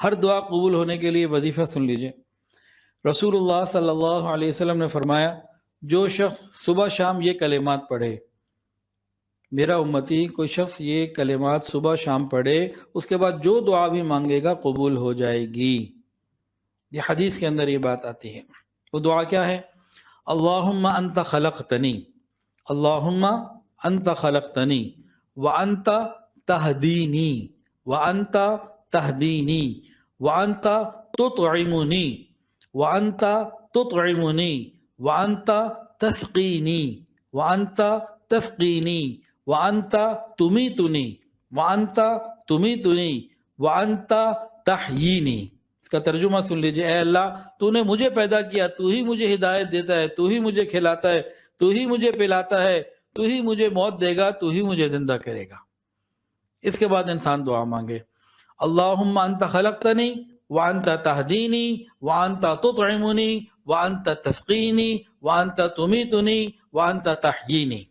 ہر دعا قبول ہونے کے لیے وظیفہ سن لیجئے۔ رسول اللہ صلی اللہ علیہ وسلم نے فرمایا جو شخص صبح شام یہ کلمات پڑھے، میرا امتی کوئی شخص یہ کلمات صبح شام پڑھے، اس کے بعد جو دعا بھی مانگے گا قبول ہو جائے گی۔ یہ حدیث کے اندر یہ بات آتی ہے۔ وہ دعا کیا ہے؟ اللہم انت خلقتنی، اللہم انت خلقتنی وانت تہدینی وانت تہدینی وانت تطعمنی وانت تطعمنی وانت تسقینی وانت تسقینی وانت تمیتنی وانت تمیتنی وانت تحیینی۔ اس کا ترجمہ سن لیجئے، اے اللہ تو نے مجھے پیدا کیا، تو ہی مجھے ہدایت دیتا ہے، تو ہی مجھے کھلاتا ہے، تو ہی مجھے پلاتا ہے، تو ہی مجھے موت دے گا، تو ہی مجھے زندہ کرے گا۔ اس کے بعد انسان دعا مانگے، اللہم انت خلقتنی وانت تہدینی وانت تطعمنی وانت تسقینی وانت تمیتنی وانت تحیینی۔